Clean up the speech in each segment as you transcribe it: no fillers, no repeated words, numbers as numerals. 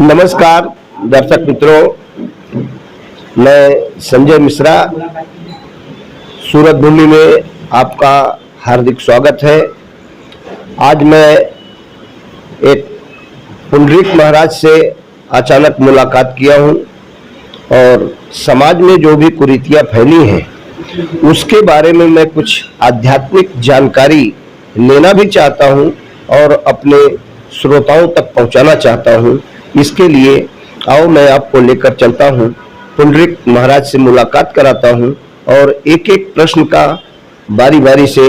नमस्कार दर्शक मित्रों, मैं संजय मिश्रा सूरत भूमि में आपका हार्दिक स्वागत है। आज मैं एक पुंडरीक महाराज से अचानक मुलाकात किया हूं और समाज में जो भी कुरीतियां फैली हैं उसके बारे में मैं कुछ आध्यात्मिक जानकारी लेना भी चाहता हूं और अपने श्रोताओं तक पहुंचाना चाहता हूं। इसके लिए आओ मैं आपको लेकर चलता हूं, पुंडरीक महाराज से मुलाकात कराता हूं और एक एक प्रश्न का बारी बारी से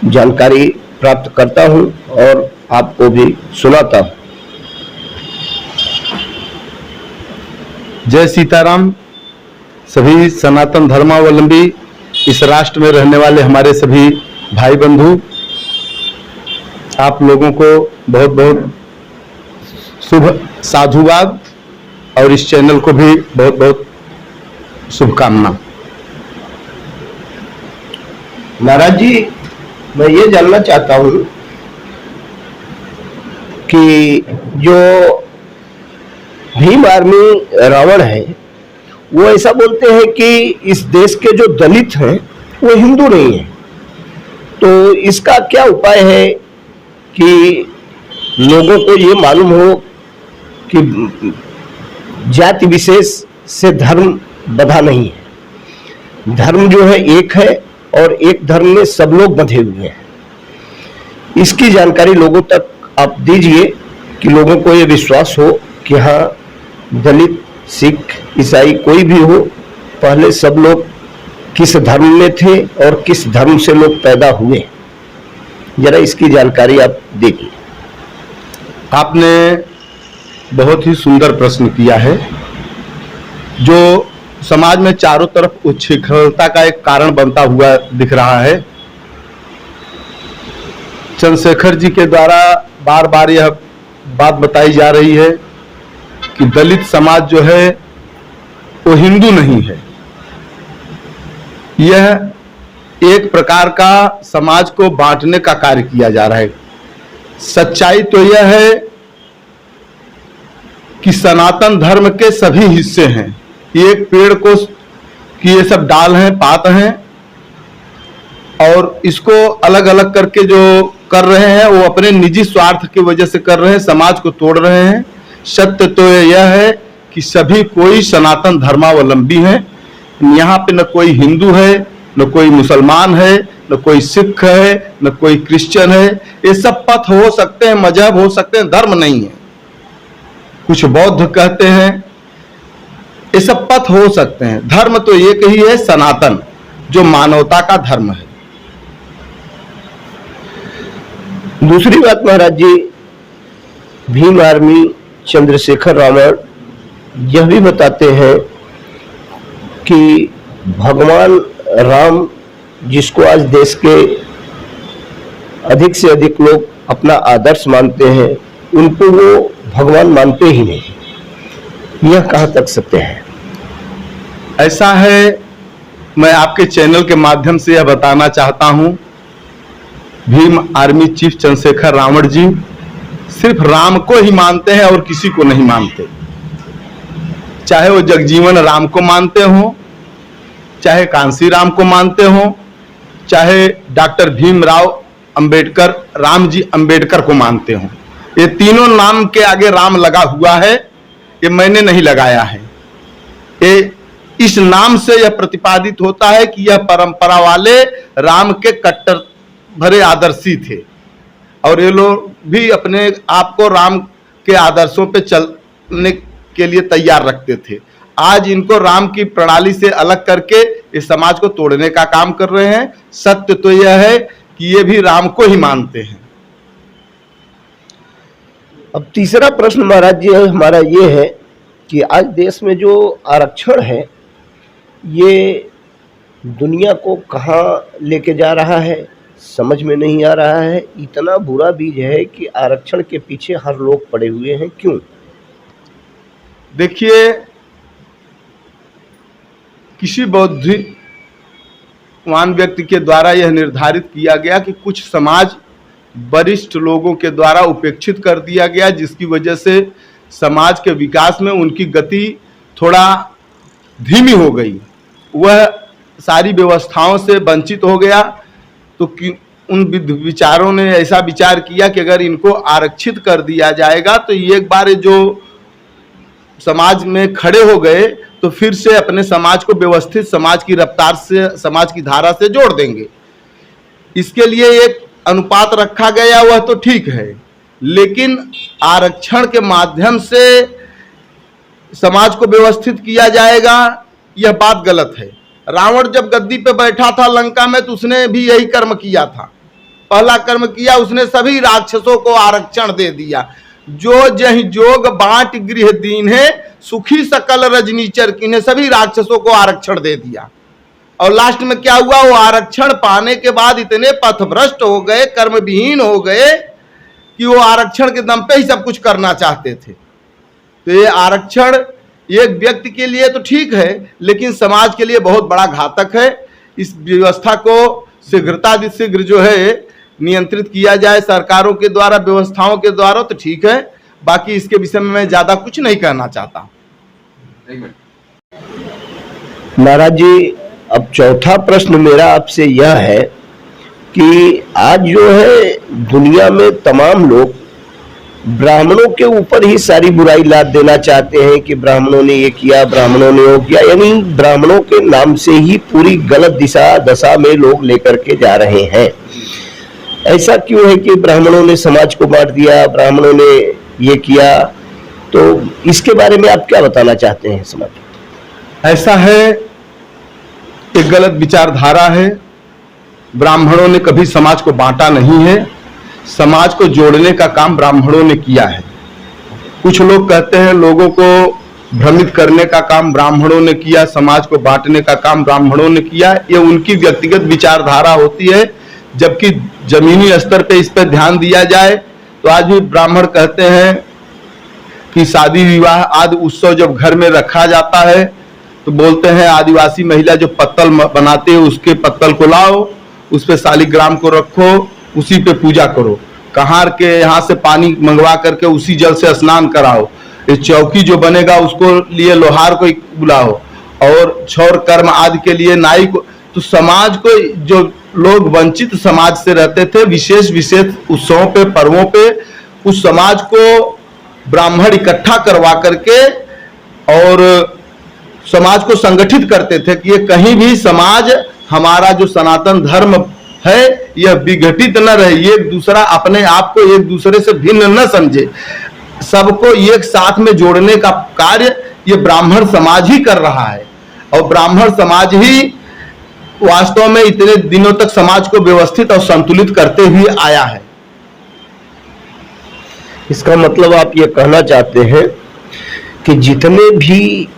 जानकारी प्राप्त करता हूं और आपको भी सुनाता हूं। जय सीताराम। सभी सनातन धर्मावलंबी इस राष्ट्र में रहने वाले हमारे सभी भाई बंधु, आप लोगों को बहुत बहुत शुभ साधुवाद और इस चैनल को भी बहुत बहुत शुभकामना। महाराज जी, मैं ये जानना चाहता हूँ कि जो भीम आर्मी रावण है वो ऐसा बोलते हैं कि इस देश के जो दलित हैं वो हिंदू नहीं है, तो इसका क्या उपाय है कि लोगों को ये मालूम हो कि जाति विशेष से धर्म बंधा नहीं है, धर्म जो है एक है और एक धर्म में सब लोग बंधे हुए हैं। इसकी जानकारी लोगों तक आप दीजिए कि लोगों को ये विश्वास हो कि हाँ, दलित, सिख, ईसाई कोई भी हो, पहले सब लोग किस धर्म में थे और किस धर्म से लोग पैदा हुए, जरा इसकी जानकारी आप देखिए। आपने बहुत ही सुंदर प्रश्न किया है, जो समाज में चारों तरफ उच्छृंखलता का एक कारण बनता हुआ दिख रहा है। चंद्रशेखर जी के द्वारा बार बार यह बात बताई जा रही है कि दलित समाज जो है वो हिंदू नहीं है। यह एक प्रकार का समाज को बांटने का कार्य किया जा रहा है। सच्चाई तो यह है कि सनातन धर्म के सभी हिस्से हैं। एक पेड़ को कि ये सब डाल हैं, पात हैं, और इसको अलग अलग करके जो कर रहे हैं वो अपने निजी स्वार्थ की वजह से कर रहे हैं, समाज को तोड़ रहे हैं। सत्य तो यह है कि सभी कोई सनातन धर्मावलंबी हैं। यहाँ पे न कोई हिंदू है, न कोई मुसलमान है, न कोई सिख है, न कोई क्रिश्चियन है। ये सब पथ हो सकते हैं, मजहब हो सकते हैं, धर्म नहीं है। कुछ बौद्ध कहते हैं, ये सब पथ हो सकते हैं। धर्म तो एक ही है, सनातन, जो मानवता का धर्म है। दूसरी बात महाराज जी, भीम आर्मी चंद्रशेखर रावण यह भी बताते हैं कि भगवान राम, जिसको आज देश के अधिक से अधिक लोग अपना आदर्श मानते हैं, उनको वो भगवान मानते ही नहीं। यह कहाँ तक सत्य है? ऐसा है, मैं आपके चैनल के माध्यम से यह बताना चाहता हूं, भीम आर्मी चीफ चंद्रशेखर रावण जी सिर्फ राम को ही मानते हैं और किसी को नहीं मानते। चाहे वो जगजीवन राम को मानते हो, चाहे कांसी राम को मानते हो, चाहे डॉक्टर भीमराव अंबेडकर, राम जी अंबेडकर को मानते हो। ये तीनों नाम के आगे राम लगा हुआ है, ये मैंने नहीं लगाया है। ये इस नाम से यह प्रतिपादित होता है कि यह परंपरा वाले राम के कट्टर भरे आदर्शी थे और ये लोग भी अपने आप को राम के आदर्शों पे चलने के लिए तैयार रखते थे। आज इनको राम की प्रणाली से अलग करके इस समाज को तोड़ने का काम कर रहे हैं। सत्य तो यह है कि ये भी राम को ही मानते हैं। अब तीसरा प्रश्न महाराज जी हमारा ये है कि आज देश में जो आरक्षण है ये दुनिया को कहाँ लेके जा रहा है समझ में नहीं आ रहा है। इतना बुरा बीज है कि आरक्षण के पीछे हर लोग पड़े हुए हैं। क्यों? देखिए, किसी बौद्धिकवान व्यक्ति के द्वारा यह निर्धारित किया गया कि कुछ समाज वरिष्ठ लोगों के द्वारा उपेक्षित कर दिया गया, जिसकी वजह से समाज के विकास में उनकी गति थोड़ा धीमी हो गई। वह सारी व्यवस्थाओं से वंचित हो गया। तो उन विचारों ने ऐसा विचार किया कि अगर इनको आरक्षित कर दिया जाएगा तो एक बार जो समाज में खड़े हो गए तो फिर से अपने समाज को व्यवस्थित समाज की रफ्तार से, समाज की धारा से जोड़ देंगे। इसके लिए एक अनुपात रखा गया, वह तो ठीक है, लेकिन आरक्षण के माध्यम से समाज को व्यवस्थित किया जाएगा, यह बात गलत है। रावण जब गद्दी पे बैठा था लंका में तो उसने भी यही कर्म किया था। पहला कर्म किया, उसने सभी राक्षसों को आरक्षण दे दिया। जो जहि जोग बांट गृह दीन है, सुखी सकल रजनीचर कीन्हे, सभी राक्षसों को आरक्षण दे दिया। और लास्ट में क्या हुआ, वो आरक्षण पाने के बाद इतने पथभ्रष्ट हो गए, कर्म विहीन हो गए कि वो आरक्षण के दम पे ही सब कुछ करना चाहते थे। तो ये आरक्षण एक व्यक्ति के लिए तो ठीक है, लेकिन समाज के लिए बहुत बड़ा घातक है। इस व्यवस्था को शीघ्र जो है नियंत्रित किया जाए सरकारों के द्वारा, व्यवस्थाओं के द्वारा, तो ठीक है। बाकी इसके विषय में मैं ज्यादा कुछ नहीं कहना चाहता। महाराज जी, अब चौथा प्रश्न मेरा आपसे यह है कि आज जो है दुनिया में तमाम लोग ब्राह्मणों के ऊपर ही सारी बुराई लाद देना चाहते हैं कि ब्राह्मणों ने ये किया, ब्राह्मणों ने वो किया, यानी ब्राह्मणों के नाम से ही पूरी गलत दशा में लोग लेकर के जा रहे हैं। ऐसा क्यों है कि ब्राह्मणों ने समाज को बांट दिया, ब्राह्मणों ने ये किया? तो इसके बारे में आप क्या बताना चाहते हैं समाज? ऐसा है, एक गलत विचारधारा है। ब्राह्मणों ने कभी समाज को बांटा नहीं है, समाज को जोड़ने का काम ब्राह्मणों ने किया है। कुछ लोग कहते हैं लोगों को भ्रमित करने का काम ब्राह्मणों ने किया, समाज को बांटने का काम ब्राह्मणों ने किया। ये उनकी व्यक्तिगत विचारधारा होती है, जबकि जमीनी स्तर पे इस पर ध्यान दिया जाए तो आज भी ब्राह्मण कहते हैं कि शादी विवाह आदि उत्सव जब घर में रखा जाता है तो बोलते हैं आदिवासी महिला जो पत्तल बनाते हैं उसके पत्तल को लाओ, उस पे शालिग्राम को रखो, उसी पे पूजा करो, कहार के यहाँ से पानी मंगवा करके उसी जल से स्नान कराओ, ये चौकी जो बनेगा उसको लिए लोहार को बुलाओ, और छौर कर्म आदि के लिए नाई को। तो समाज को, जो लोग वंचित समाज से रहते थे, विशेष उत्सवों पे, पर्वों पे, उस समाज को ब्राह्मण इकट्ठा करवा करके और समाज को संगठित करते थे कि ये कहीं भी समाज, हमारा जो सनातन धर्म है, यह विघटित न रहे, ये एक दूसरा अपने आप को एक दूसरे से भिन्न न समझे, सबको एक साथ में जोड़ने का कार्य ये ब्राह्मण समाज ही कर रहा है। और ब्राह्मण समाज ही वास्तव में इतने दिनों तक समाज को व्यवस्थित और संतुलित करते हुए आया है। इसका मतलब आप ये कहना चाहते हैं कि जितने भी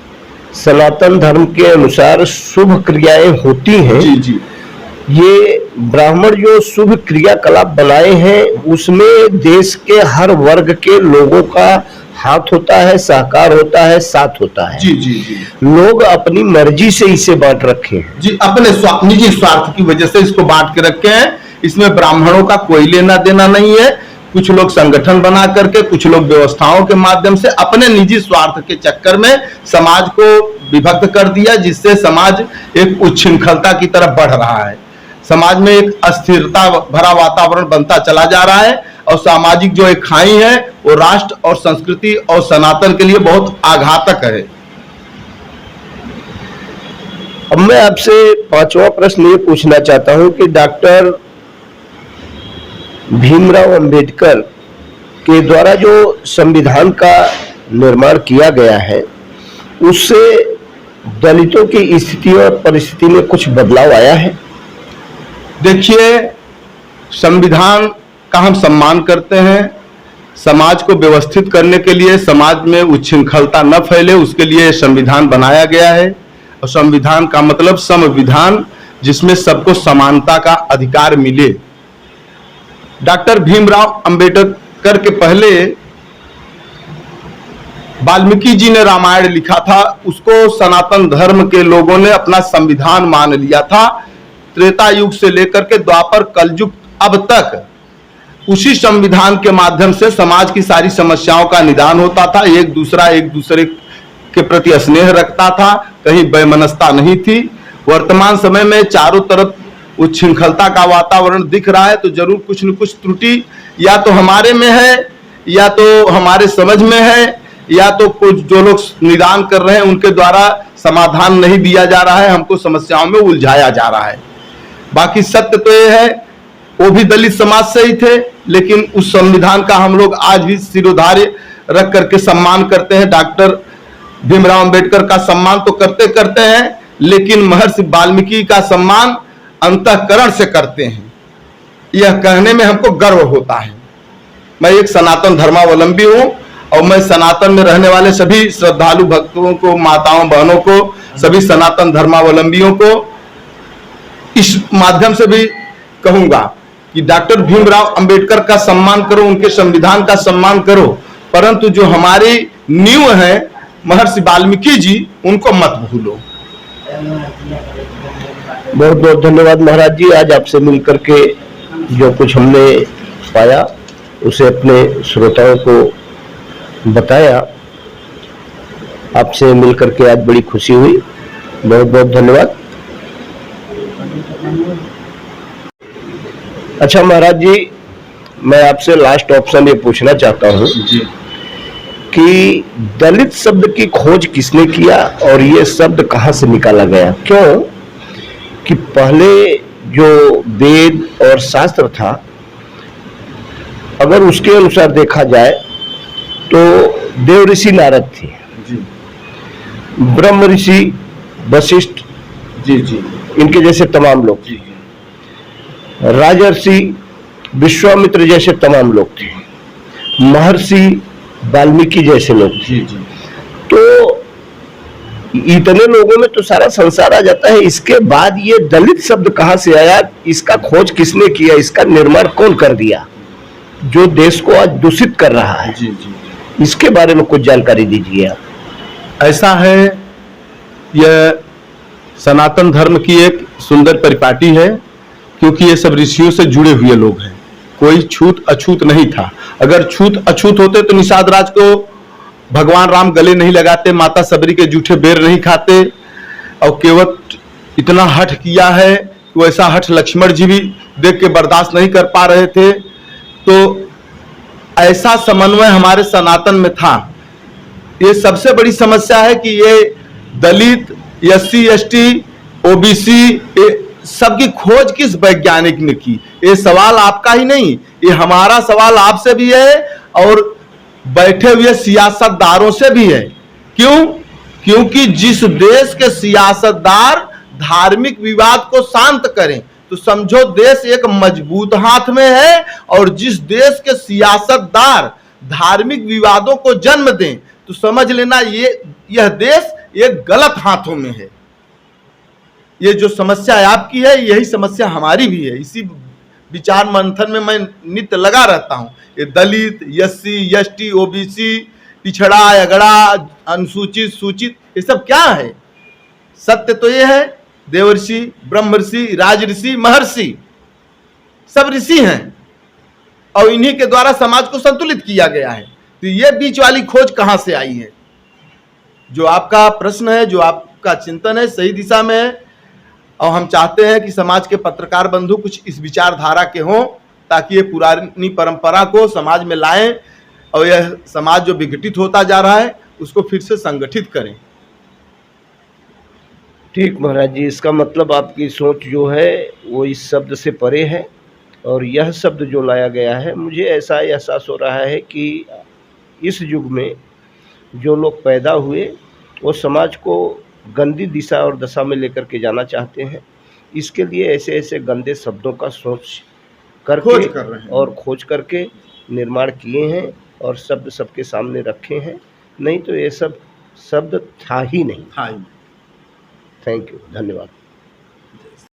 सनातन धर्म के अनुसार शुभ क्रियाएं होती हैं, जी जी, ये ब्राह्मण जो शुभ क्रियाकलाप बनाए हैं उसमें देश के हर वर्ग के लोगों का हाथ होता है, सहकार होता है, साथ होता है। जी जी जी, लोग अपनी मर्जी से इसे बांट रखे हैं जी, अपने निजी स्वार्थ की वजह से इसको बांट के रखे हैं। इसमें ब्राह्मणों का कोई लेना देना नहीं है। कुछ लोग संगठन बना करके, कुछ लोग व्यवस्थाओं के माध्यम से अपने निजी स्वार्थ के चक्कर में समाज को विभक्त कर दिया, जिससे समाज एक उच्छृंखलता की तरफ बढ़ रहा है। समाज में एक अस्थिरता भरा वातावरण बनता चला जा रहा है और सामाजिक जो एक खाई है वो राष्ट्र और संस्कृति और सनातन के लिए बहुत आघातक है। अब मैं आपसे पांचवा प्रश्न ये पूछना चाहता हूं कि डॉक्टर भीमराव अंबेडकर के द्वारा जो संविधान का निर्माण किया गया है उससे दलितों की स्थिति और परिस्थिति में कुछ बदलाव आया है? देखिए, संविधान का हम सम्मान करते हैं। समाज को व्यवस्थित करने के लिए, समाज में उच्छृंखलता न फैले, उसके लिए संविधान बनाया गया है। और संविधान का मतलब संविधान, जिसमें सबको समानता का अधिकार मिले। डॉक्टर भीमराव अंबेडकर के पहले वाल्मीकि जी ने रामायण लिखा था, उसको सनातन धर्म के लोगों ने अपना संविधान मान लिया था। त्रेता युग से लेकर के द्वापर कलयुग अब तक उसी संविधान के माध्यम से समाज की सारी समस्याओं का निदान होता था। एक दूसरे के प्रति स्नेह रखता था, कहीं वैमनस्यता नहीं थी। वर्तमान समय में चारों तरफ उच्छृंखलता का वातावरण दिख रहा है, तो जरूर कुछ न कुछ त्रुटि या तो हमारे में है, या तो हमारे समझ में है, या तो कुछ जो लोग निदान कर रहे हैं उनके द्वारा समाधान नहीं दिया जा रहा है, हमको समस्याओं में उलझाया जा रहा है। बाकी सत्य तो ये है, वो भी दलित समाज से ही थे, लेकिन उस संविधान का हम लोग आज भी सिरोधार्य रख करके सम्मान करते हैं। डॉक्टर भीमराव अंबेडकर का सम्मान तो करते हैं, लेकिन महर्षि वाल्मीकि का सम्मान अंतःकरण से करते हैं। यह कहने में हमको गर्व होता है। मैं एक सनातन धर्मावलंबी हूं और मैं सनातन में रहने वाले सभी श्रद्धालु भक्तों को, माताओं बहनों को, सभी सनातन धर्मावलंबियों को इस माध्यम से भी कहूंगा कि डॉक्टर भीमराव अंबेडकर का सम्मान करो, उनके संविधान का सम्मान करो, परंतु जो हमारी नींव है महर्षि वाल्मीकि जी, उनको मत भूलो। बहुत बहुत धन्यवाद महाराज जी। आज आपसे मिलकर के जो कुछ हमने पाया उसे अपने श्रोताओं को बताया। आपसे मिलकर के आज बड़ी खुशी हुई। बहुत बहुत धन्यवाद। अच्छा महाराज जी, मैं आपसे लास्ट ऑप्शन ये पूछना चाहता हूँ कि दलित शब्द की खोज किसने किया और ये शब्द कहाँ से निकाला गया? क्यों कि पहले जो वेद और शास्त्र था, अगर उसके अनुसार देखा जाए तो देव ऋषि नारद थे, ब्रह्म ऋषि वशिष्ठ जी, इनके जैसे तमाम लोग थे, राजर्षि विश्वामित्र जैसे तमाम लोग थे, महर्षि वाल्मीकि जैसे लोग थे। तो इतने लोगों में तो सारा संसार आ जाता है। इसके बाद ये दलित शब्द कहाँ से आया, इसका खोज किसने किया, इसका निर्माण कौन कर दिया, जो देश को आज दूषित कर रहा है? इसके बारे में कुछ जानकारी दीजिए आप। ऐसा है, यह सनातन धर्म की एक सुंदर परिपाटी है, क्योंकि ये सब ऋषियों से जुड़े हुए लोग हैं। कोई छूत अछूत नहीं था। अगर छूत अछूत होते तो निषाद राज को भगवान राम गले नहीं लगाते, माता सबरी के जूठे बेर नहीं खाते, और केवल इतना हठ किया है कि वैसा हठ लक्ष्मण जी भी देख के बर्दाश्त नहीं कर पा रहे थे। तो ऐसा समन्वय हमारे सनातन में था। ये सबसे बड़ी समस्या है कि ये दलित, SC ST OBC सबकी खोज किस वैज्ञानिक ने की? ये सवाल आपका ही नहीं, ये हमारा सवाल आपसे भी है और बैठे हुए सियासतदारों से भी है। क्यों? क्योंकि जिस देश के सियासतदार धार्मिक विवाद को शांत करें तो समझो देश एक मजबूत हाथ में है, और जिस देश के सियासतदार धार्मिक विवादों को जन्म दें तो समझ लेना यह देश एक गलत हाथों में है। ये जो समस्या आपकी है, यही समस्या हमारी भी है। इसी विचार मंथन में मैं नित्य लगा रहता हूँ। ये दलित, SC ST OBC, पिछड़ा, अगड़ा, अनुसूचित, सूचित, ये सब क्या है? सत्य तो ये है, देवर्षि, ब्रह्मर्षि, राजऋषि, महर्षि सब ऋषि हैं, और इन्हीं के द्वारा समाज को संतुलित किया गया है। तो ये बीच वाली खोज कहाँ से आई है? जो आपका प्रश्न है, जो आपका चिंतन है, सही दिशा में है, और हम चाहते हैं कि समाज के पत्रकार बंधु कुछ इस विचारधारा के हों, ताकि ये पुरानी परंपरा को समाज में लाएं और यह समाज जो विघटित होता जा रहा है उसको फिर से संगठित करें। ठीक महाराज जी, इसका मतलब आपकी सोच जो है वो इस शब्द से परे है, और यह शब्द जो लाया गया है, मुझे ऐसा एहसास हो रहा है कि इस युग में जो लोग पैदा हुए वो समाज को गंदी दिशा और दशा में लेकर के जाना चाहते हैं। इसके लिए ऐसे ऐसे गंदे शब्दों का सोच करके और खोज करके निर्माण किए हैं और शब्द सबके सामने रखे हैं, नहीं तो ये सब शब्द था ही नहीं। हाँ। थैंक यू, धन्यवाद।